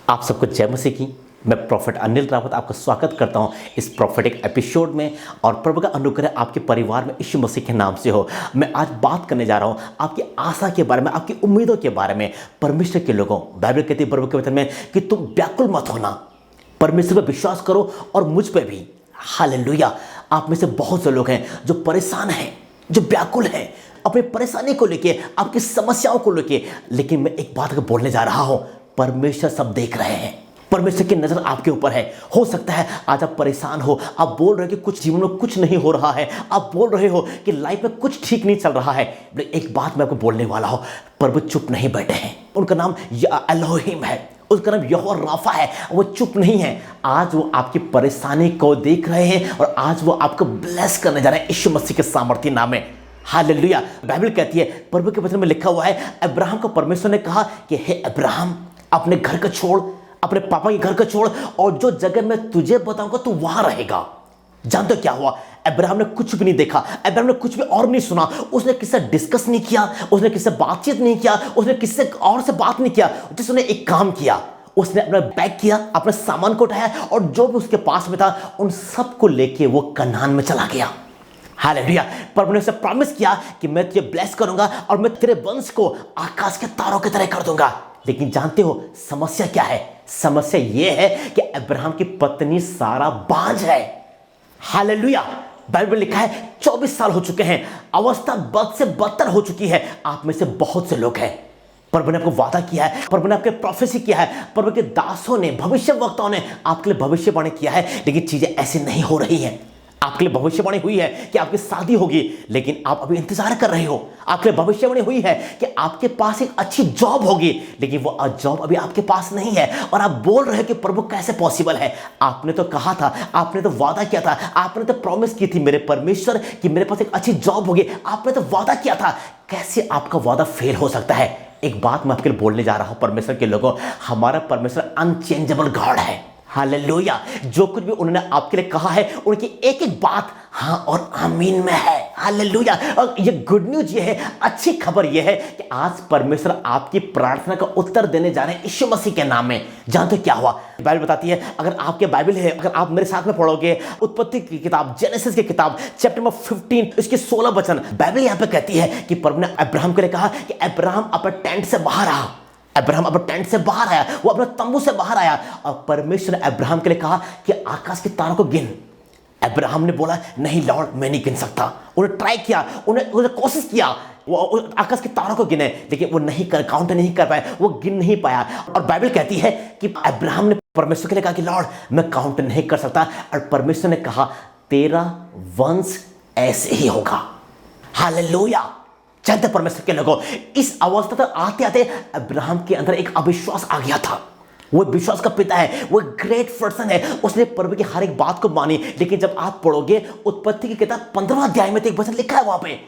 आप सबको जय मसीह की। मैं प्रोफेट अनिल रावत आपका स्वागत करता हूं इस प्रोफेटिक एपिसोड में। और प्रभु का अनुग्रह आपके परिवार में यीशु मसीह के नाम से हो। मैं आज बात करने जा रहा हूं आपकी आशा के बारे में, आपकी उम्मीदों के बारे में। परमेश्वर के लोगों, बाइबल कहती है प्रभु के वचन में कि तुम व्याकुल मत होना, परमेश्वर पर विश्वास करो और मुझ पर भी। हालेलुया। आप में से बहुत से लोग हैं जो परेशान हैं, जो व्याकुल हैं अपनी परेशानी को लेके, आपकी समस्याओं को लेके। लेकिन मैं एक बात बोलने जा रहा हूं, परमेश्वर सब देख रहे हैं। परमेश्वर की नजर आपके ऊपर है। हो सकता है आज आप परेशान हो, आप बोल रहे हो कि कुछ जीवन में कुछ नहीं हो रहा है, आप बोल रहे हो कि लाइफ में कुछ ठीक नहीं चल रहा है। एक बात मैं आपको बोलने वाला हूं, प्रभु चुप नहीं बैठे हैं। उनका नाम एलोहिम है, उसका नाम यहोवा राफा है। वो चुप नहीं है। आज वो आपकी परेशानी को देख रहे हैं और आज वो आपको ब्लेस करने जा रहे हैं यीशु मसीह के सामर्थ्य नाम में। हालेलुया। बाइबल कहती है, प्रभु के वचन में लिखा हुआ है, अब्राहम को परमेश्वर ने कहा कि हे अब्राहम, अपने घर को छोड़, अपने पापा के घर को छोड़, और जो जगह मैं तुझे बताऊंगा तू वहां रहेगा। जानते हो क्या हुआ? अब्राहम ने कुछ भी नहीं देखा, अब्राहम ने कुछ भी और नहीं सुना, उसने किससे डिस्कस नहीं किया, उसने किससे बातचीत नहीं किया, उसने किससे और से बात नहीं किया। उसने एक काम किया, उसने अपना बैग किया, अपने सामान को उठाया और जो भी उसके पास में था उन सबको लेके वो कनान में चला गया। हालेलुया। प्रभु ने उसे प्रॉमिस किया कि मैं तुझे ब्लेस करूंगा और मैं तेरे वंश को आकाश के तारों की तरह कर दूंगा। लेकिन जानते हो समस्या क्या है? समस्या यह है कि अब्राहम की पत्नी सारा बांझ है। हालेलुया। बाइबल में लिखा है 24 साल हो चुके हैं, अवस्था बद से बदतर हो चुकी है। आप में से बहुत से लोग हैं, प्रभु ने आपको वादा किया है, प्रभु ने आपके प्रोफेसी किया है, प्रभु के दासों ने, भविष्यवक्ताओं ने आपके लिए भविष्यवाणी किया है, लेकिन चीजें ऐसी नहीं हो रही हैं। आपके लिए भविष्यवाणी हुई है कि आपकी शादी होगी, लेकिन आप अभी इंतजार कर रहे हो। आपके लिए भविष्यवाणी हुई है कि आपके पास एक अच्छी जॉब होगी, लेकिन वो जॉब अभी आपके पास नहीं है। और आप बोल रहे हो कि प्रभु कैसे पॉसिबल है? आपने तो कहा था, आपने तो वादा किया था, आपने तो प्रॉमिस की थी मेरे परमेश्वर कि मेरे पास एक अच्छी जॉब होगी। आपने तो वादा किया था। कैसे आपका वादा फेल हो सकता है? एक बात मैं आपके लिए बोलने जा रहा हूं, परमेश्वर के लोगों, हमारा परमेश्वर अनचेंजेबल गॉड है। हालेलुया। जो कुछ भी उन्होंने आपके लिए कहा है, उनकी एक एक बात हाँ और आमीन में है। हालेलुया। और ये गुड न्यूज ये है, अच्छी खबर ये है कि आज परमेश्वर आपकी प्रार्थना का उत्तर देने जा रहे हैं यीशु मसीह के नाम में। जानते क्या हुआ? बाइबल बताती है, अगर आपके बाइबल है, अगर आप मेरे साथ में पढ़ोगे उत्पत्ति की किताब, जेनेसिस की किताब, चैप्टर नंबर 15 इसके 16 वचन, बाइबल यहां पे कहती है कि प्रभु ने अब्राहम के लिए कहा कि अब्राहम अपने टेंट से बाहर आ। अब्राहम अपने टेंट से बाहर आया, वो अपने तंबू से बाहर आया और परमेश्वर ने अब्राहम के लिए कहा कि आकाश के तारों को गिन। अब्राहम ने बोला नहीं लॉर्ड, मैं नहीं गिन सकता। उन्हें ट्राई किया, उन्हें कोशिश किया, वो आकाश के तारों को गिने, लेकिन वो काउंट नहीं कर पाया, वो गिन नहीं पाया। और बाइबल कहती है कि अब्राहम ने परमेश्वर के लिए कहा कि लॉर्ड मैं काउंट नहीं कर सकता। और परमेश्वर ने कहा तेरा वंश ऐसे ही होगा। हालेलुया। जानते परमेश्वर के लोगों, इस अवस्था तक आते आते अब्राहम के अंदर एक अविश्वास आ गया था। वो विश्वास का पिता है, वो ग्रेट पर्सन है, उसने प्रभु की हर एक बात को मानी। लेकिन जब आप पढ़ोगे उत्पत्ति की किताब 15वां अध्याय में तो एक वचन लिखा है वहां पे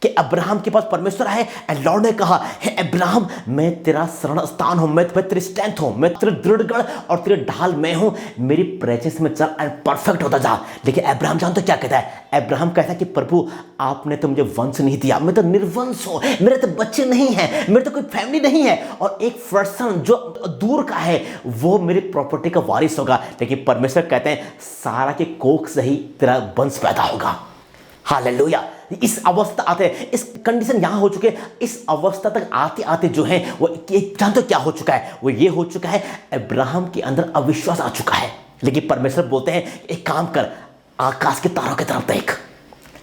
कि अब्राहम के पास परमेश्वर आए एंड लॉर्ड ने कहा, हे अब्राहम मैं तेरा शरण स्थान हूं, मैं तेरी स्ट्रेंथ हूं, मैं तेरे दृढ़गढ़ और तेरे ढाल मैं हूं, मेरी प्रेजेंस में चल एंड परफेक्ट होता जा। लेकिन अब्राहम जानते क्या कहता है? अब्राहम कहता है कि प्रभु आपने तो मुझे वंश नहीं दिया, मैं तो निर्वंश हूं, मेरे तो बच्चे नहीं हैं, मेरे तो कोई फैमिली नहीं है, और एक पर्सन जो दूर का है वो मेरी प्रॉपर्टी का वारिस होगा। लेकिन परमेश्वर कहते हैं सारा के कोख से ही तेरा वंश पैदा होगा। हालेलुया। इस अवस्था आते, इस कंडीशन यहां हो चुके, इस अवस्था तक आते आते जो है वो जानते क्या हो चुका है? वो ये हो चुका है, अब्राहम के अंदर अविश्वास आ चुका है। लेकिन परमेश्वर बोलते हैं एक काम कर, आकाश के तारों की तरफ देख।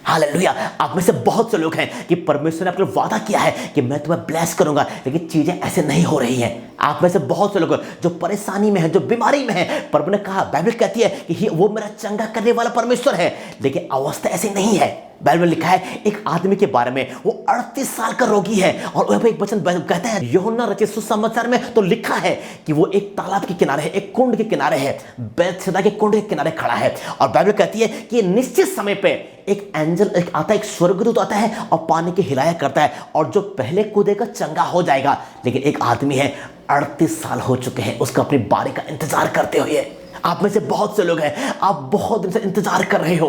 हालेलुया। आप में से बहुत से लोग हैं कि परमेश्वर ने आपके लिए वादा किया है कि मैं तुम्हें ब्लेस करूंगा, लेकिन चीजें ऐसे नहीं हो रही हैं। आप में से बहुत से लोग जो परेशानी में हैं, जो बीमारी में हैं, प्रभु ने कहा, बाइबल कहती है कि वो मेरा चंगा करने वाला परमेश्वर है, लेकिन अवस्था ऐसी नहीं है। बाइबल में लिखा है एक आदमी के बारे में, वो 38 साल का रोगी है, और वहां पे एक वचन कहता है यूहन्ना रचित सुसमाचार में तो लिखा है कि वो एक तालाब के किनारे है, एक कुंड के किनारे है, बैतसैदा के कुंड के किनारे खड़ा है। और बाइबल कहती है कि निश्चित समय पे एक एंजल आता है, एक स्वर्गदूत आता है और पानी के हिलाया करता है, और जो पहले कूदेगा चंगा हो जाएगा। लेकिन एक आदमी है 38 साल हो चुके हैं उसका अपनी बारी का इंतजार करते हुए। आप में से बहुत से लोग हैं, आप बहुत दिन से इंतजार कर रहे हो,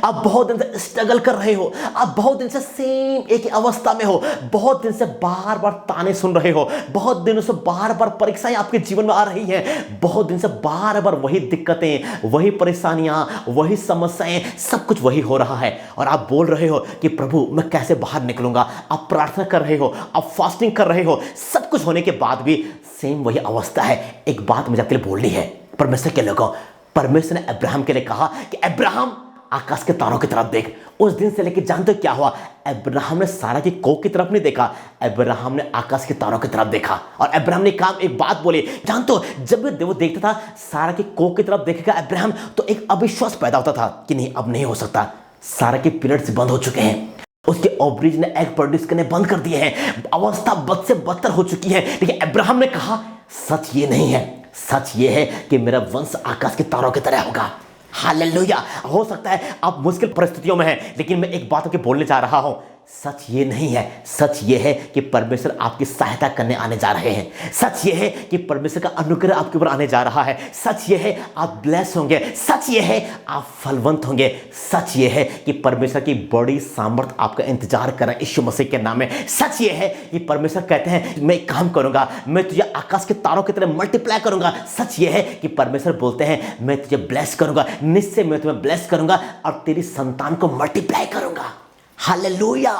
आप बहुत दिन से स्ट्रगल कर रहे हो, आप बहुत दिन से सेम एक ही अवस्था में हो, बहुत दिन से बार बार ताने सुन रहे हो, बहुत दिनों से बार बार परीक्षाएं आपके जीवन में आ रही हैं, बहुत दिन से बार बार वही दिक्कतें, वही परेशानियां, वही समस्याएं, सब कुछ वही हो रहा है और आप बोल रहे हो कि प्रभु मैं कैसे बाहर निकलूंगा। आप प्रार्थना कर रहे हो, आप फास्टिंग कर रहे हो, सब कुछ होने के बाद भी सेम वही अवस्था है। एक बात मुझे आपके लिए बोलनी है, परमेश्वर के लोगों, परमेश्वर ने अब्राहम के लिए कहा कि अब्राहम आकाश के तारों की तरफ देख। उस दिन से लेकर जानते हो क्या हुआ? अब्राहम ने सारा की कोख की तरफ नहीं देखा, अब्राहम ने आकाश के तारों की तरफ देखा। और अब्राहम ने काम एक बात बोली, जानते हो जब वो देखता था सारा की कोख की तरफ देखेगा अब्राहम, तो एक अविश्वास पैदा होता था कि नहीं अब नहीं हो सकता, सारा के पीरियड्स बंद हो चुके हैं, उसके ओवरीज ने एग प्रोड्यूस करने बंद कर दिए हैं, अवस्था बद से बदतर हो चुकी है। लेकिन अब्राहम ने कहा सच ये नहीं है, सच ये है कि मेरा वंश आकाश के तारों की तरह होगा। हालेलुया। हो सकता है आप मुश्किल परिस्थितियों में हैं, लेकिन मैं एक बात आपके बोलने जा रहा हूं, सच ये नहीं है, सच ये है कि परमेश्वर आपकी सहायता करने आने जा रहे हैं। सच ये है कि परमेश्वर का अनुग्रह आपके ऊपर आने जा रहा है। सच ये है आप ब्लेस होंगे। सच ये है आप फलवंत होंगे। सच ये है कि परमेश्वर की बड़ी सामर्थ आपका इंतजार कर रहा है यीशु मसीह के नाम में। सच ये है कि परमेश्वर कहते हैं मैं एक काम करूंगा, मैं तुझे आकाश के तारों की तरह मल्टीप्लाई करूंगा। सच ये है कि परमेश्वर बोलते हैं मैं तुझे ब्लेस करूंगा, निश्चय मैं तुम्हें ब्लेस करूंगा और तेरी संतान को मल्टीप्लाई करूंगा। हालेलुया।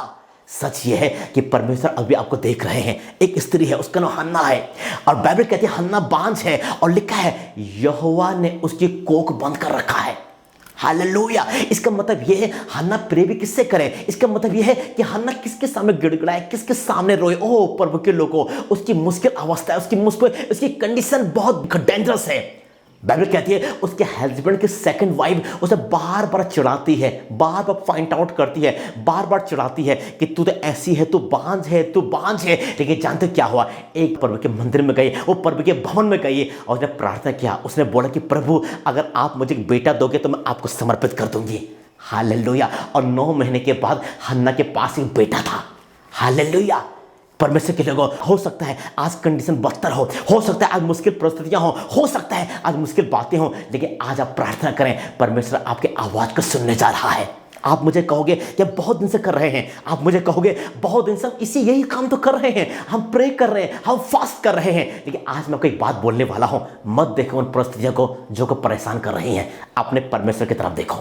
सच ये है कि परमेश्वर अभी आपको देख रहे हैं। एक स्त्री है, उसका नाम हन्ना है और बाइबल कहती है हन्ना बांझ है और लिखा है यहोवा ने उसकी कोख बंद कर रखा है। हालेलुया। इसका मतलब यह है हन्ना प्रे भी किससे करे? इसका मतलब यह है कि हन्ना किसके सामने गिड़गिड़ाए, किसके सामने रोए? ओ प्रभु के लोगों, उसकी मुश्किल अवस्था है, उसकी कंडीशन बहुत डेंजरस है। बाइबल कहती है उसके हस्बैंड की सेकंड वाइफ उसे बार बार चिढ़ाती है, बार बार फाइंड आउट करती है, बार बार चिढ़ाती है कि तू तो ऐसी है, तू बांझ है, तू बांझ है। लेकिन जानते क्या हुआ? एक प्रभु के मंदिर में गई, वो प्रभु के भवन में गई और उसने प्रार्थना किया। उसने बोला कि प्रभु अगर आप मुझे एक बेटा दोगे तो मैं आपको समर्पित कर दूंगी। हालेलुया। और 9 महीने के बाद हन्ना के पास एक बेटा था। हालेलुया। परमेश्वर के लोगों, हो सकता है आज कंडीशन बदतर हो सकता है आज मुश्किल परिस्थितियां हो सकता है आज मुश्किल बातें हो, लेकिन आज आप प्रार्थना करें, परमेश्वर आपके आवाज को सुनने जा रहा है। आप मुझे कहोगे कि बहुत दिन से कर रहे हैं, आप मुझे कहोगे बहुत दिन से इसी यही काम तो कर रहे हैं, हम प्रे कर रहे हैं, हम फास्ट कर रहे हैं, लेकिन आज मैं आपको एक बात बोलने वाला हूं, मत देखो उन परिस्थितियों को जो को परेशान कर रही हैं, अपने परमेश्वर की तरफ देखो।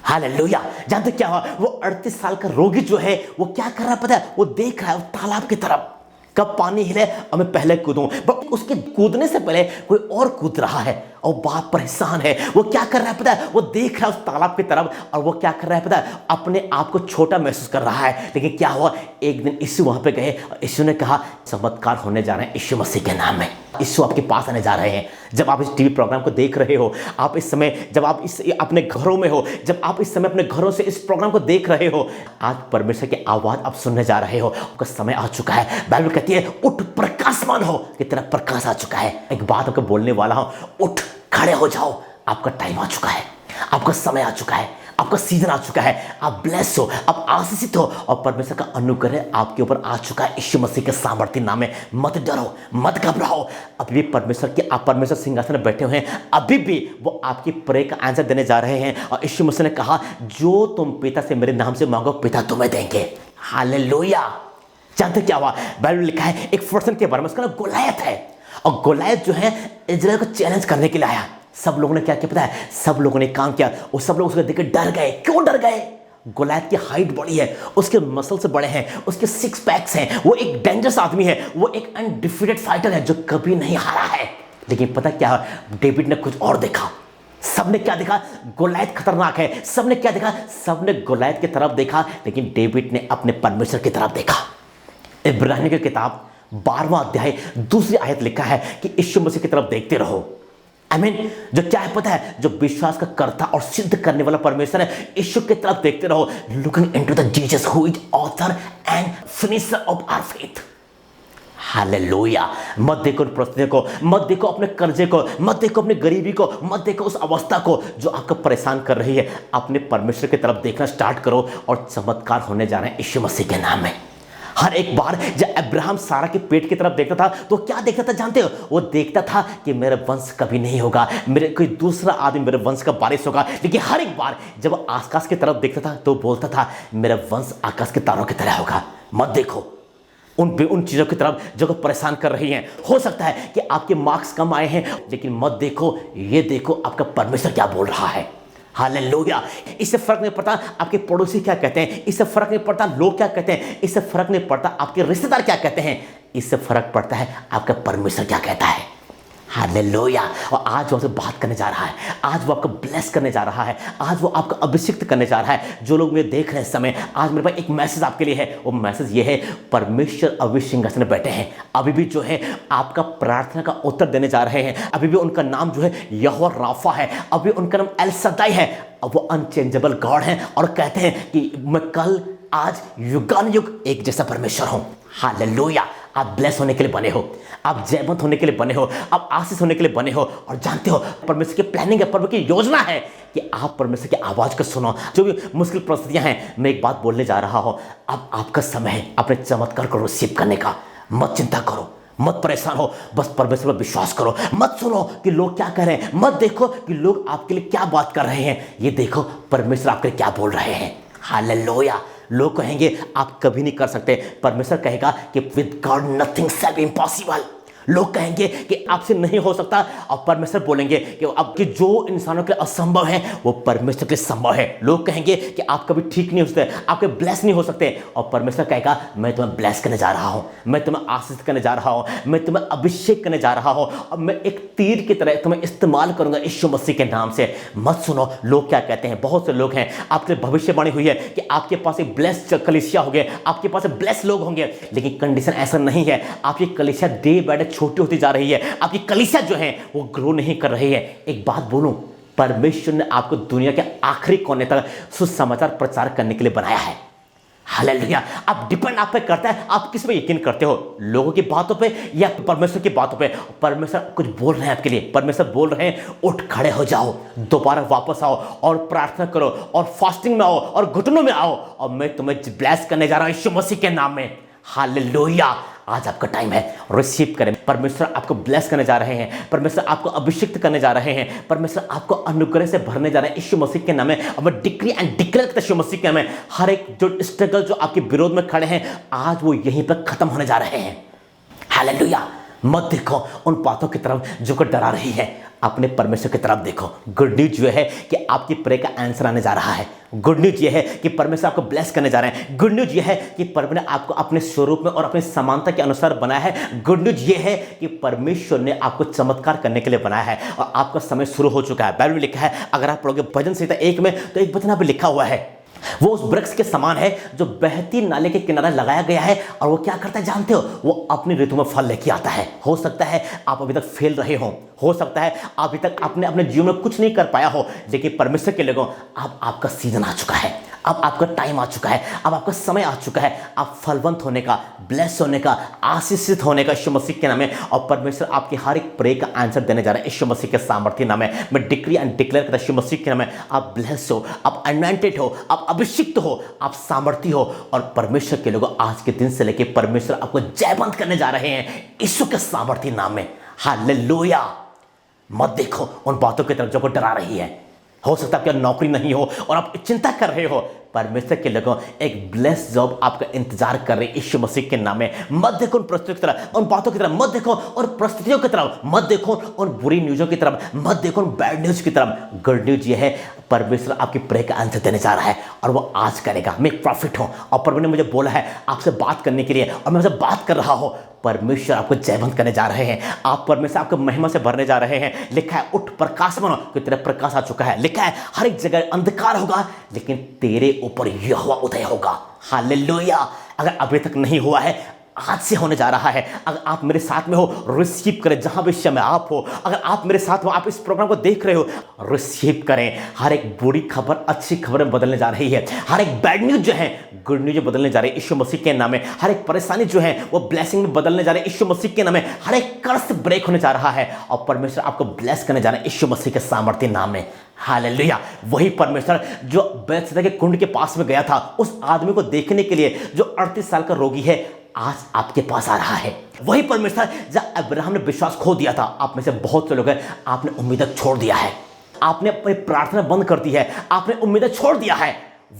हालेलुया। जानते क्या हुआ? वो 38 साल का रोगी जो है वो क्या कर रहा है पता है? वो देख रहा है तालाब की तरफ, कब पानी हिले और मैं पहले कूदूं। बट उसके कूदने से पहले कोई और कूद रहा है और बाप परेशान है। वो क्या कर रहा है पता है? वो देख रहा है उस तालाब की तरफ और वो क्या कर रहा है पता है? अपने आप को छोटा महसूस कर रहा है। लेकिन क्या हुआ? एक दिन यीशु वहां पे गए और यीशु ने कहा चमत्कार होने जा रहे हैं यीशु मसीह के नाम में। यीशु आपके पास आने जा रहे हैं। जब आप इस टीवी प्रोग्राम को देख रहे हो, आप इस समय जब आप इस अपने घरों में हो, जब आप इस समय अपने घरों से इस प्रोग्राम को देख रहे हो, आज परमेश्वर की आवाज आप सुनने जा रहे हो। आपका समय आ चुका है। बाइबल कहती है उठ प्रकाशमान हो कि तेरा प्रकाश आ चुका है। एक बात आपको बोलने वाला हूं, उठ खड़े हो जाओ, आपका टाइम आ चुका है, आपका समय आ चुका है, आपका सीजन आ चुका है। आप ब्लेस हो, आप आशीषित हो और परमेश्वर का अनुग्रह आपके ऊपर आ चुका है यीशु मसीह के सामर्थ्य नाम में। मत डरो, मत घबराओ। अभी भी परमेश्वर सिंहासन में बैठे हुए हैं, अभी भी वो आपकी प्रे का आंसर देने जा रहे हैं। और यीशु मसीह ने कहा जो तुम पिता से मेरे नाम से मांगो पिता तुम्हें देंगे। हालेलुया। जानते क्या हुआ? बाइबल लिखा है एक पर्सन के बारे में, उसका नाम गोलायत है और गोलायत जो है इजराइल को चैलेंज करने के लिए आया। सब लोगों ने क्या किया पता है? सब लोगों ने काम किया और सब लोग उसको देखकर डर गए। क्यों डर गए? गोलायत की हाइट बड़ी है, उसके मसल्स बड़े हैं, उसके 6 पैक्स हैं, वो एक डेंजरस आदमी है, वो एक अनडिफीटेड फाइटर है जो कभी नहीं हारा है। लेकिन पता क्या? डेविड ने कुछ और देखा। सबने क्या देखा? गोलायत खतरनाक है। सबने क्या देखा? सबने गोलायत की तरफ देखा, लेकिन डेविड ने अपने परमेश्वर की तरफ देखा। इब्रानियों की किताब 12वां अध्याय 2री आयत लिखा है कि यीशु मसीह की तरफ देखते रहो। आमीन। जो क्या है पता है? जो विश्वास का कर्ता और सिद्ध करने वाला परमेश्वर है, यीशु की तरफ देखते रहो। Looking into the Jesus who is author and finisher of our faith. Hallelujah. मत देखो परिस्थितियों को, मत देखो अपने कर्जे को, मत देखो अपनी गरीबी को, मत देखो उस अवस्था को जो आपको परेशान कर रही है। अपने परमेश्वर की तरफ देखना स्टार्ट करो और चमत्कार होने जा रहे हैं यीशु मसीह के नाम में। हर एक बार जब अब्राहम सारा के पेट की तरफ देखता था तो क्या देखता था जानते हो? वो देखता था कि मेरा वंश कभी नहीं होगा, मेरे कोई दूसरा आदमी मेरे वंश का वारिस होगा। लेकिन हर एक बार जब वो आकाश की तरफ देखता था तो बोलता था मेरा वंश आकाश के तारों की तरह होगा। मत देखो उन चीज़ों की तरफ जो को परेशान कर रही हैं। हो सकता है कि आपके मार्क्स कम आए हैं, लेकिन मत देखो, ये देखो आपका परमेश्वर क्या बोल रहा है। हालेलुया। इससे फर्क नहीं पड़ता आपके पड़ोसी क्या कहते हैं, इससे फर्क नहीं पड़ता लोग क्या कहते हैं, इससे फर्क नहीं पड़ता आपके रिश्तेदार क्या कहते हैं, इससे फर्क पड़ता है आपका परमेश्वर क्या कहता है। हालेलुया। और आज वो आपसे बात करने जा रहा है, आज वो आपको ब्लेस करने जा रहा है, आज वो आपको अभिषिक्त करने जा रहा है। जो लोग मुझे देख रहे हैं इस समय, आज मेरे पास एक मैसेज आपके लिए है। वो मैसेज ये है, परमेश्वर अभी सिंहासन में बैठे हैं, अभी भी जो है आपका प्रार्थना का उत्तर देने जा रहे हैं। अभी भी उनका नाम जो है यहोवा राफा है, अभी उनका नाम एल सदाई है। अब वो अनचेंजेबल गॉड हैं और कहते हैं कि मैं कल आज युगानुयुग एक जैसा परमेश्वर हूं। हालेलुया। आप ब्लेस होने के लिए बने हो, आप जयवंत होने के लिए बने हो, आप आशीष होने के लिए बने हो। और जानते हो परमेश्वर की प्लानिंग है, परमेश्वर की योजना है कि आप परमेश्वर की आवाज़ को सुनो। जो भी मुश्किल परिस्थितियां हैं, मैं एक बात बोलने जा रहा हूं, अब आपका समय है अपने चमत्कार को रिसीव करने का। मत चिंता करो, मत परेशान हो, बस परमेश्वर पर विश्वास करो। मत सुनो कि लोग क्या कह रहे हैं, मत देखो कि लोग आपके लिए क्या बात कर रहे हैं, ये देखो परमेश्वर आपके लिए क्या बोल रहे हैं। हालेलुया। लोग कहेंगे आप कभी नहीं कर सकते, परमेश्वर कहेगा कि with God nothing shall be impossible. लोग कहेंगे कि आपसे नहीं हो सकता, और परमेश्वर बोलेंगे कि अब कि जो इंसानों के लिए असंभव है वो परमेश्वर के लिए संभव है। लोग कहेंगे कि आप कभी ठीक नहीं हो सकते, आपके ब्लेस नहीं हो सकते, और परमेश्वर कहेगा मैं तुम्हें ब्लेस करने जा रहा हूं, मैं तुम्हें आशीष करने जा रहा हूं, मैं तुम्हें अभिषेक करने जा रहा हूं, और मैं एक तीर की तरह तुम्हें इस्तेमाल करूंगा यीशु मसीह के नाम से। मत सुनो लोग क्या कहते हैं। बहुत से लोग हैं, आपके भविष्यवाणी हुई है कि आपके पास एक ब्लेस कलीसिया होंगे, आपके पास ब्लेस लोग होंगे, लेकिन कंडीशन ऐसा नहीं है। आपकी कलीसिया डे बाय डे छोटी होती जा रही है, आपकी कलीसिया जो है वो ग्रो नहीं कर रही है। एक बात बोलूं, परमेश्वर ने आपको दुनिया के आखिरी कोने तक सुसमाचार प्रचार करने के लिए बनाया है। हालेलुया। अब डिपेंड आप पे करता है आप किस पे यकीन करते हो, लोगों की बातों पे या परमेश्वर की बातों पे। परमेश्वर कुछ बोल रहे हैं आपके लिए, परमेश्वर बोल रहे हैं उठ खड़े हो जाओ, दोबारा वापस आओ और प्रार्थना करो और फास्टिंग में आओ और घुटनों में आओ, और मैं तुम्हें ब्लेस करने जा रहा हूं यीशु मसीह के नाम में। हालेलुया। आज आपका टाइम है, रिसीव करें। परमेश्वर आपको ब्लेस करने जा रहे हैं, परमेश्वर आपको अभिषिक्त करने जा रहे हैं, परमेश्वर आपको अनुग्रह से भरने जा रहे हैं यीशु मसीह के नाम में। अब मैं डिक्री एंड डिक्लेयर करता हूं यीशु मसीह के नाम में, हर एक जो स्ट्रगल जो आपके विरोध में खड़े हैं आज वो यहीं पर खत्म होने जा रहे हैं। हालेलुया। मत देखो उन बातों की तरफ जो को डरा रही है, अपने परमेश्वर की तरफ देखो। गुड न्यूज ये है कि आपकी प्रे का आंसर आने जा रहा है। गुड न्यूज ये है कि परमेश्वर आपको ब्लेस करने जा रहे हैं। गुड न्यूज ये है कि परमेश्वर ने आपको अपने स्वरूप में और अपनी समानता के अनुसार बनाया है। गुड न्यूज ये है कि परमेश्वर ने आपको चमत्कार करने के लिए बनाया है और आपका समय शुरू हो चुका है। बाइबल में लिखा है, अगर आप पढ़ोगे भजन संहिता 1 में तो एक वचन भी लिखा हुआ है, वो उस वृक्ष के समान है जो बहती नाले के किनारे लगाया गया है, और वो क्या करता है जानते हो, वो अपनी ऋतु में फल लेके आता है। हो सकता है आप अभी तक फेल रहे हो सकता है अभी तक आपने अपने जीवन में कुछ नहीं कर पाया हो, लेकिन परमेश्वर के लोगों अब आपका सीजन आ चुका है, अब आपका टाइम आ चुका है, अब आपका समय आ चुका है, आप फलवंत होने का, ब्लेस होने का, आशीषित होने का यीशु मसीह के नाम में। और परमेश्वर आपकी हर एक प्रे का आंसर देने जा रहा है यीशु मसीह के सामर्थ्य नाम में। मैं डिक्री एंड डिक्लेयर करता हूं यीशु मसीह के नाम में, आप ब्लेस हो, आप अनॉइंटेड हो, आप अभिषिक्त हो, आप सामर्थी हो, और परमेश्वर के लोगों आज के दिन से लेकर परमेश्वर आपको जयवंत करने जा रहे हैं यीशु के सामर्थ्य नाम में। हालेलुया। मत देखो उन बातों की तरफ जो को डरा रही है। हो सकता है आपकी नौकरी नहीं हो और आप चिंता कर रहे हो, परमेश्वर के लोगों एक ब्लेस जॉब आपका इंतजार कर रही है यीशु मसीह के नाम में। मत देखो उन परिस्थितियों की तरफ, उन बातों की तरफ, मत देखो और परिस्थितियों की तरफ, मत देखो उन बुरी न्यूज़ों की तरफ, मत देखो उन बैड न्यूज़ की तरफ। गुड न्यूज़ ये है, परमेश्वर आपकी प्रे का आंसर देने जा रहा है और वो आज करेगा। मैं एक प्रॉफिट हूँ और परमेश्वर ने मुझे बोला है आपसे बात करने के लिए, और मैं आपसे बात कर रहा हूँ। परमेश्वर आपको जयवंत करने जा रहे हैं, आप परमेश्वर आपको महिमा से भरने जा रहे हैं। लिखा है उठ प्रकाश बनो कि तेरा प्रकाश आ चुका है। लिखा है हर एक जगह अंधकार होगा लेकिन तेरे ऊपर यहोवा उदय होगा। हालेलुया। अगर अभी तक नहीं हुआ है आज से होने जा रहा है। अगर आप मेरे साथ में हो, रिसीव करें जहां भी समय आप हो। अगर आप मेरे साथ हो, आप इस प्रोग्राम को देख रहे हो, रिसीव करें। हर एक बुरी खबर अच्छी खबर में बदलने जा रही है। हर एक बैड न्यूज जो है गुड न्यूज में बदलने जा रही है यीशु मसीह के नाम में। हर एक परेशानी जो है वो ब्लेसिंग में बदलने जा रही है यीशु मसीह के नाम में। हर एक कर्ज ब्रेक होने जा रहा है और परमेश्वर आपको ब्लेस करने जा रहा है यीशु मसीह के सामर्थ्य नाम में। हालेलुया। वही परमेश्वर जो बैतसैदा के कुंड के पास में गया था उस आदमी को देखने के लिए जो 38 साल का रोगी है, आज आपके पास आ रहा है। वही परमेश्वर जब अब्राहम ने विश्वास खो दिया था, आप में से बहुत से लोग हैं, आपने उम्मीद छोड़ दिया है, आपने अपनी प्रार्थना बंद कर दी है, आपने उम्मीद छोड़ दिया है।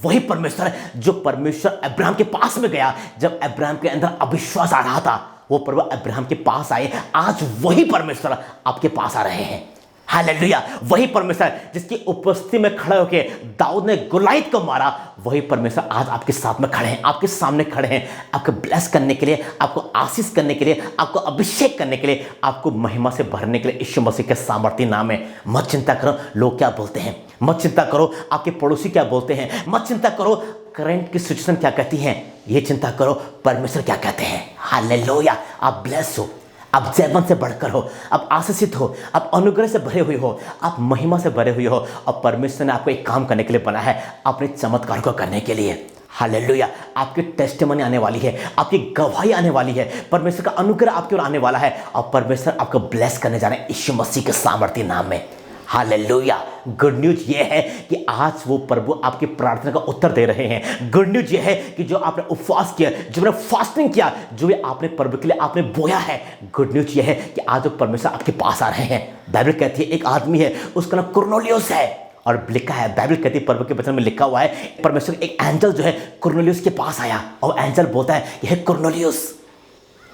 वही परमेश्वर जो परमेश्वर अब्राहम के पास में गया जब अब्राहम के अंदर अविश्वास आ रहा था, वो प्रभु अब्राहम के पास आए। आज वही परमेश्वर आपके पास आ रहे हैं। हालेलुया। वही परमेश्वर जिसकी उपस्थिति में खड़े होकर दाऊद ने गोलायत को मारा, वही परमेश्वर आज आपके साथ में खड़े हैं, आपके सामने खड़े हैं, आपको ब्लेस करने के लिए, आपको आशीष करने के लिए, आपको अभिषेक करने के लिए, आपको महिमा से भरने के लिए यीशु मसीह के सामर्थ्य नाम में। मत चिंता करो लोग क्या बोलते हैं, मत चिंता करो आपके पड़ोसी क्या बोलते हैं, मत चिंता करो करंट की सिचुएशन क्या कहती है, ये चिंता करो परमेश्वर क्या कहते हैं। हालेलुया। आप ब्लेस हो, आप जैवन से बढ़कर हो, आप आशीषित हो, आप अनुग्रह से भरे हुए हो, आप महिमा से भरे हुए हो और परमेश्वर ने आपको एक काम करने के लिए बनाया है, अपने चमत्कार को करने के लिए। हालेलुया। आपकी टेस्टिमनी आने वाली है, आपकी गवाही आने वाली है, परमेश्वर का अनुग्रह आपकी ओर आने वाला है और परमेश्वर आपको ब्लेस करने जा रहे हैं यीशु मसीह के सामर्थ्य नाम में। हालेलुया। गुड न्यूज ये है कि आज वो प्रभु आपकी प्रार्थना का उत्तर दे रहे हैं। गुड न्यूज ये है कि जो आपने उपवास किया, जो आपने फास्टिंग किया, जो भी आपने प्रभु के लिए आपने बोया है, गुड न्यूज ये है कि आज वो परमेश्वर आपके पास आ रहे हैं। बाइबल कहती है एक आदमी है, उसका नाम कुरनेलियुस है और लिखा है, बाइबल कहती है प्रभु के वचन में लिखा हुआ है, परमेश्वर एक एंजल जो है कुरनेलियुस के पास आया और एंजल बोलता है, यह कुरनेलियुस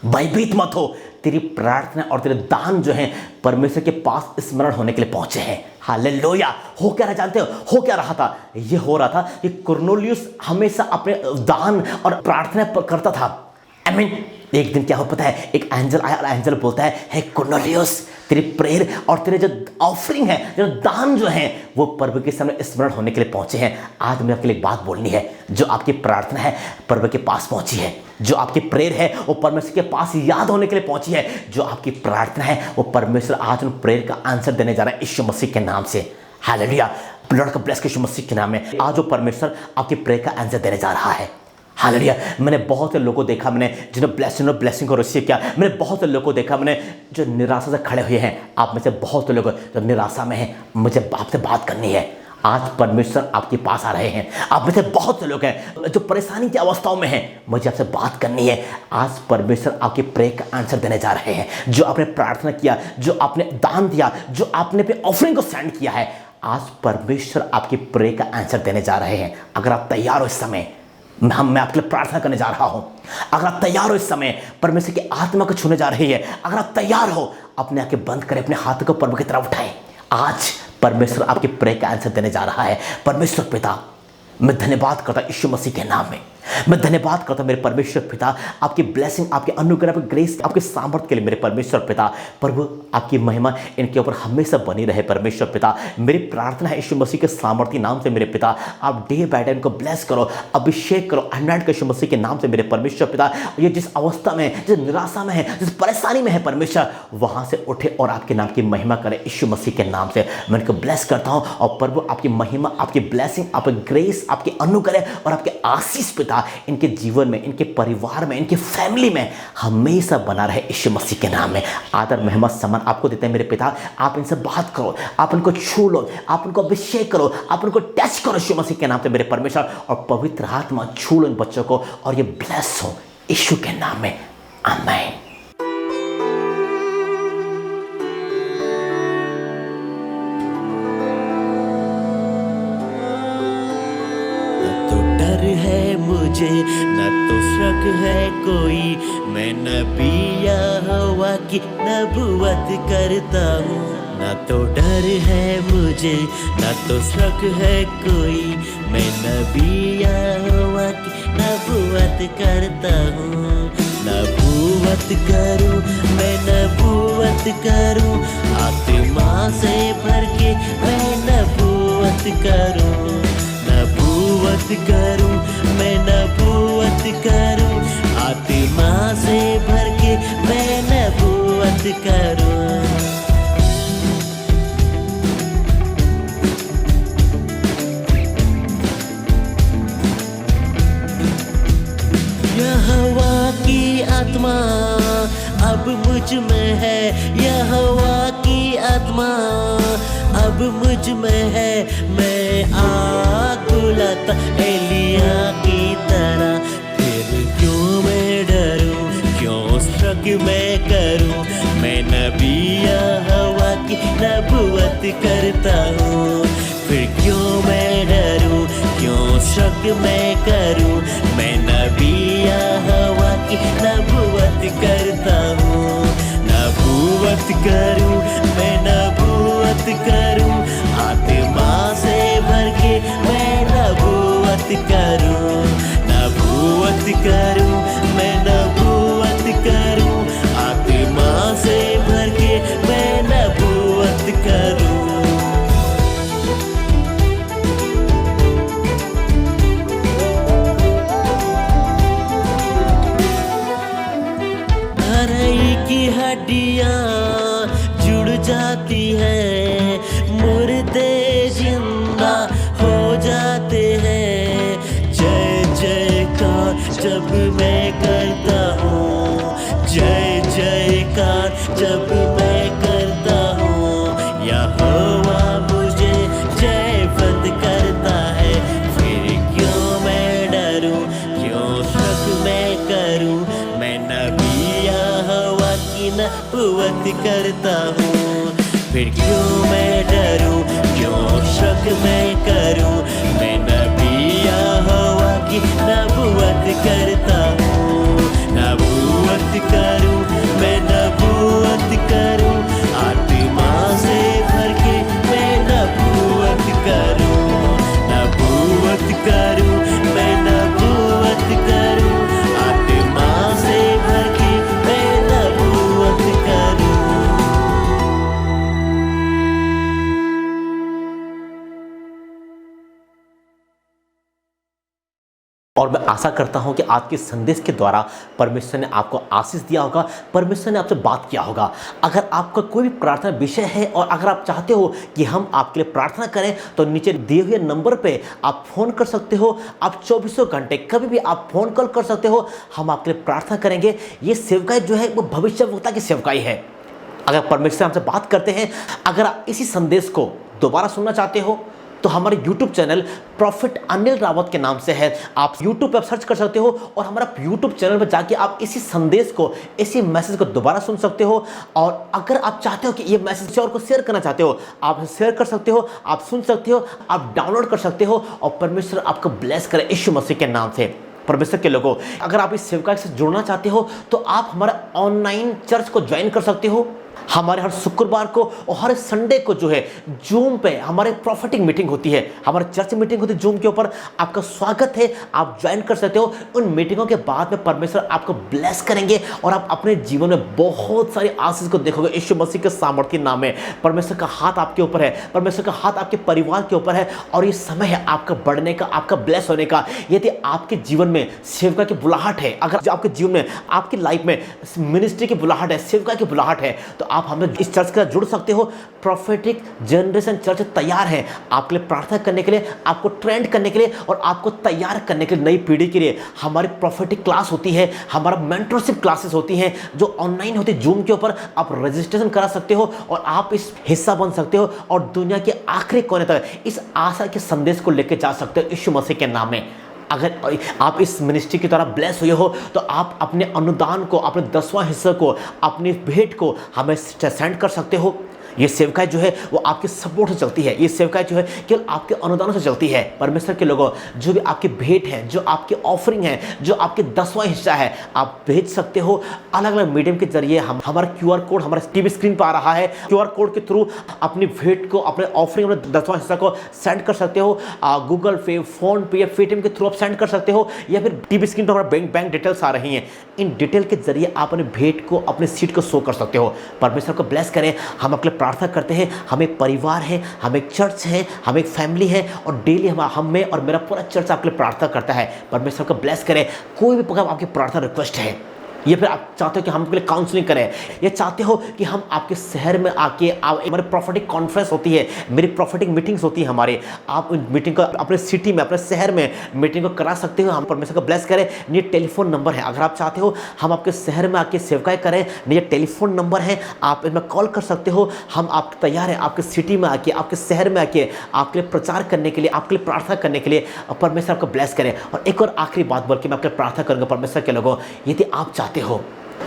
भयभीत मत हो, तेरी प्रार्थना और तेरे दान जो है परमेश्वर के पास स्मरण होने के लिए पहुंचे हैं। हालेलुया। हो क्या रहा जानते हो क्या रहा था? ये हो रहा था कि कुरनेलियुस हमेशा अपने दान और प्रार्थना करता था। आमीन। एक दिन क्या हो पता है, एक एंजल आया और एंजल बोलता है, हे कुरनेलियुस, तेरी प्रेयर और तेरे जो ऑफरिंग है, जो दान जो है वो प्रभु के सामने स्मरण होने के लिए पहुंचे हैं। आज मैं आपके लिए एक बात बोलनी है, जो आपकी प्रार्थना है प्रभु के पास पहुंची है, जो आपकी प्रेयर है वो परमेश्वर के पास याद होने के लिए पहुंची है, जो आपकी प्रार्थना है वो परमेश्वर आज उन प्रेयर का आंसर देने जा रहा है यीशु मसीह के नाम से। हालेलुया। लॉर्ड का ब्लेस यीशु मसीह के नाम में आज वो परमेश्वर आपकी प्रेयर का आंसर देने जा रहा है। हालेलुया। मैंने बहुत से लोगों को देखा, मैंने जिन्होंने ब्लेसिंग को रिसीव किया, मैंने बहुत से लोगों को देखा, मैंने जो निराशा से खड़े हुए हैं, आप में से बहुत से लोग जो निराशा में हैं, मुझे आपसे बात करनी है। आज परमेश्वर आपके पास आ रहे हैं। आप में से बहुत से लोग हैं जो परेशानी की अवस्थाओं में हैं, मुझे आपसे बात करनी है। आज परमेश्वर आपके प्रेयर का आंसर देने जा रहे हैं। जो आपने प्रार्थना किया, जो आपने दान दिया, जो आपने अपने ऑफरिंग को सेंड किया है, आज परमेश्वर आपके प्रेयर का आंसर देने जा रहे हैं। अगर आप तैयार हो इस समय, मैं आपके लिए प्रार्थना करने जा रहा हूं। अगर आप तैयार हो इस समय, परमेश्वर की आत्मा को छूने जा रही है, अगर आप तैयार हो, अपने आंखें बंद करें, अपने हाथ को प्रभु की तरफ उठाएं। आज परमेश्वर आपके प्रेयर का आंसर देने जा रहा है। परमेश्वर पिता, मैं धन्यवाद करता यीशु मसीह के नाम में, मैं धन्यवाद करता मेरे परमेश्वर पिता, आपकी ब्लेसिंग, आपके अनुग्रह, आपके ग्रेस, आपके सामर्थ्य के लिए मेरे परमेश्वर पिता। प्रभु आपकी महिमा इनके ऊपर हमेशा बनी रहे परमेश्वर पिता। मेरी प्रार्थना है यीशु मसीह के सामर्थ्य नाम से मेरे पिता, आप डे बाय डे इनको ब्लेस करो, अभिषेक करो, अनॉइंट यीशु मसीह के नाम से मेरे परमेश्वर पिता। ये जिस अवस्था में, जिस निराशा में है, जिस परेशानी में है परमेश्वर, वहां से उठे और आपके नाम की महिमा करे यीशु मसीह के नाम से। मैं इनको ब्लेस करता हूँ और प्रभु आपकी महिमा, आपकी ब्लेसिंग, आपकी ग्रेस, आपके अनुग्रह और आपके आशीष पिता इनके जीवन में, इनके परिवार में, इनके फैमिली में हमेशा बना रहे यीशु मसीह के नाम में। आदर महिमा सम्मान आपको देते हैं मेरे पिता। आप इनसे बात करो, आप इनको छू लो, आप उनको अभिषेक करो, आप उनको टच करो यीशु मसीह के नाम से मेरे परमेश्वर। और पवित्र आत्मा छू लो इन बच्चों को और ये ब्लेस हो यीशु के नाम में। आमीन। है मुझे न तो शक है कोई, मैं नबी यहोवा की नबूवत करता हूँ। न तो डर है मुझे, न तो शक है कोई, मैं नबी यहोवा की नबूवत करता हूँ। नबूवत करूँ, मैं नबूवत करूँ, आत्मा से भर के मैं नबूवत करूँ। नबूवत करूं, मैं नबूवत करूं, आत्मा माँ से भर के मैं नबूवत करूं। यहोवा की आत्मा अब मुझ में है, यहोवा की आत्मा अब मुझ में है। मैं आग बुलाता एलिया की तरह, फिर क्यों मैं डरूं, क्यों शक मैं करूं। मैं नबी यहोवा की नबूवत करता हूँ, फिर क्यों मैं डरूं, क्यों शक मैं करूं। मैं नबी यहोवा की नबूवत करता हूँ, नबूवत करूं, मैं नबूवत करूं। आत्मा से भर के मैं नबूवत करूं, नबूवत करूं, मैं नबूवत करूं। आत्मा से भर के मैं नबूवत करूं। की हड्डियाँ जुड़ जाती हैं, मुर्दे जिंदा हो जाते हैं। जय जयकार जब मैं करता हूँ, जय जयकार जब मैं करता हूँ। यहोवा मुझे जयवंत करता है, फिर क्यों मैं डरूं, क्यों शक मैं करूं। मैं नबी यहोवा की नबूवत करता हूँ, फिर क्यों मैं डरूं, क्यों शक मैं करूं। मैं नबी यहोवा की नबूवत करता हूँ, नबूवत करूं, मैं नबूवत करूं। आत्मा से भर के मैं नबूवत करूं, नबूवत करूं, मैं नबूवत करूं। आत्मा से भर के मैं नबूवत करूं। और मैं आशा करता हूं कि आज के संदेश के द्वारा परमेश्वर ने आपको आशीष दिया होगा, परमेश्वर ने आपसे बात किया होगा। अगर आपका कोई भी प्रार्थना विषय है और अगर आप चाहते हो कि हम आपके लिए प्रार्थना करें तो नीचे दिए हुए नंबर पे आप फ़ोन कर सकते हो। आप 24 घंटे कभी भी आप फ़ोन कॉल कर सकते हो, हम आपके लिए प्रार्थना करेंगे। ये सेवकाई जो है वो भविष्यवक्ता की सेवकाई है। अगर परमेश्वर हमसे बात करते हैं, अगर आप इसी संदेश को दोबारा सुनना चाहते हो तो हमारे YouTube channel profit Anil Rawat के नाम से है। आप YouTube पर सर्च कर सकते हो और हमारा YouTube चैनल पर जाके आप इसी संदेश को, इसी मैसेज को दोबारा सुन सकते हो। और अगर आप चाहते हो कि ये मैसेज किसी और को शेयर करना चाहते हो, आप शेयर कर सकते हो, आप सुन सकते हो, आप डाउनलोड कर सकते हो। और परमेश्वर आपको ब्लेस करे यीशु मसीह के नाम से। परमेश्वर के लोगों, अगर आप इस सेवकाई से जुड़ना चाहते हो तो आप हमारा ऑनलाइन चर्च को ज्वाइन कर सकते हो। हमारे हर शुक्रवार को और हर संडे को जो है जूम पे हमारे प्रॉफिटिक मीटिंग होती है, हमारे चर्च मीटिंग होती है जूम के ऊपर। आपका स्वागत है, आप ज्वाइन कर सकते हो। उन मीटिंगों के बाद में परमेश्वर आपको ब्लेस करेंगे और आप अपने जीवन में बहुत सारी आशीष को देखोगे यीशु मसीह के सामर्थ्य नाम में। परमेश्वर का हाथ आपके ऊपर है, परमेश्वर का हाथ आपके परिवार के ऊपर है। और ये समय है आपका बढ़ने का, आपका ब्लेस होने का। यदि आपके जीवन में सेवका की बुलाहट है, अगर आपके जीवन में, आपकी लाइफ में मिनिस्ट्री की बुलाहट है, सेवका की बुलाहट है, तो आप हमें इस चर्च के साथ जुड़ सकते हो। प्रॉफिटिक जनरेशन चर्च तैयार है आपके लिए प्रार्थना करने के लिए, आपको ट्रेंड करने के लिए और आपको तैयार करने के लिए नई पीढ़ी के लिए। हमारी प्रॉफिटिक क्लास होती है, हमारा मेंटरशिप क्लासेस होती हैं जो ऑनलाइन होती है जूम के ऊपर। आप रजिस्ट्रेशन करा सकते हो और आप इस हिस्सा बन सकते हो और दुनिया के आखिरी कोने तक इस आशा के संदेश को लेकर जा सकते हो यीशु मसीह के नाम में। अगर आप इस मिनिस्ट्री के द्वारा ब्लेस हुए हो तो आप अपने अनुदान को, अपने 10वां हिस्से को, अपनी भेंट को हमें सेंड कर सकते हो। ये सेवकाई जो है वो आपके सपोर्ट से चलती है, ये सेवकाई जो है केवल आपके अनुदानों से चलती है। परमेश्वर के लोगों, जो भी आपकी भेंट है, जो आपकी ऑफरिंग है, जो आपके 10वां हिस्सा है, आप भेज सकते हो अलग अलग मीडियम के जरिए। हम हमारा QR कोड हमारे टीवी स्क्रीन पर आ रहा है, QR कोड के थ्रू अपनी भेंट को, अपने ऑफरिंग, अपने 10वां हिस्सा को सेंड कर सकते हो। गूगल पे, फोन पे या पेटीएम के थ्रू आप सेंड कर सकते हो, या फिर टीवी स्क्रीन पर हमारा बैंक डिटेल्स आ रही हैं। इन डिटेल के जरिए आप अपने भेंट को, अपने सीट को शो कर सकते हो। परमेश्वर को ब्लेस करें। हम अपने प्रार्थना करते हैं, हम एक परिवार है, हम एक चर्च है, हम एक फैमिली है और डेली हम में और मेरा पूरा चर्च आपके लिए प्रार्थना करता है। परमेश्वर को ब्लेस करें। कोई भी प्रकार आपकी प्रार्थना रिक्वेस्ट है, या फिर आप चाहते हो कि हम आपके लिए काउंसलिंग करें, या चाहते हो कि हम आपके शहर में आके हमारे प्रोफेटिक कॉन्फ्रेंस होती है, मेरी प्रोफेटिक मीटिंग्स होती है हमारे, आप उन मीटिंग को अपने सिटी में, अपने शहर में मीटिंग को करा सकते हो। हम परमेश्वर को ब्लेस करें। ये टेलीफोन नंबर है, अगर आप चाहते हो हम आपके शहर में आके सेवकाई करें, ये टेलीफोन नंबर है, आप इनमें कॉल कर सकते हो। हम आप तैयार हैं आपके सिटी में आके, आपके शहर में आके आपके लिए प्रचार करने के लिए, आपके लिए प्रार्थना करने के लिए। परमेश्वर आपको ब्लेस करें। और एक और आखिरी बात बोल के मैं आपके प्रार्थना करूंगा परमेश्वर के लोगों, यदि आप चाहते हो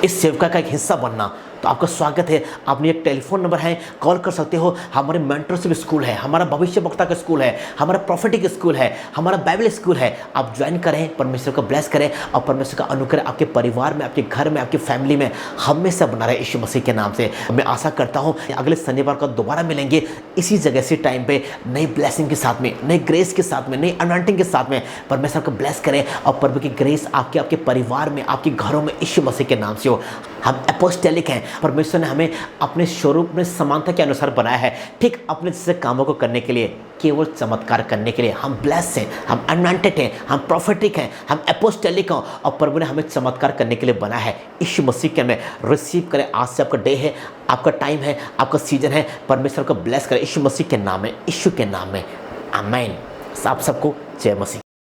इस सेवका का एक हिस्सा बनना, तो आपका स्वागत है। आपने एक टेलीफोन नंबर है, कॉल कर सकते हो। हमारे मेंटरशिप स्कूल है, हमारा भविष्य वक्ता का स्कूल है, हमारा प्रोफेटिक स्कूल है, हमारा बाइबल स्कूल है। आप ज्वाइन करें, परमेश्वर को ब्लेस करें और परमेश्वर का अनुग्रह आपके परिवार में, आपके घर में, आपकी फैमिली में हमेशा बना रहे यीशु मसीह के नाम से। मैं आशा करता हूँ अगले शनिवार को दोबारा मिलेंगे इसी जगह, इसी टाइम पे, नई ब्लेसिंग के साथ में, नई ग्रेस के साथ में, नई अनॉइंटिंग के साथ में। परमेश्वर को ब्लेस करें और प्रभु की ग्रेस आपके परिवार में, आपके घरों में यीशु मसीह के नाम से हो। हम अपोस्टोलिक हैं, परमेश्वर ने हमें अपने स्वरूप में समानता के अनुसार बनाया है, ठीक अपने जैसे कामों को करने के लिए, केवल चमत्कार करने के लिए। हम ब्लेस हैं, हम अनॉइंटेड हैं, हम प्रोफेटिक हैं, हम अपोस्टोलिक हैं और प्रभु ने हमें चमत्कार करने के लिए बनाया है। यीशु मसीह के में रिसीव करें। आज से आपका डे है, आपका टाइम है, आपका सीजन है। परमेश्वर को ब्लेस करें यीशु मसीह के नाम में, यीशु के नाम में। आमीन। आप सबको जय मसीह।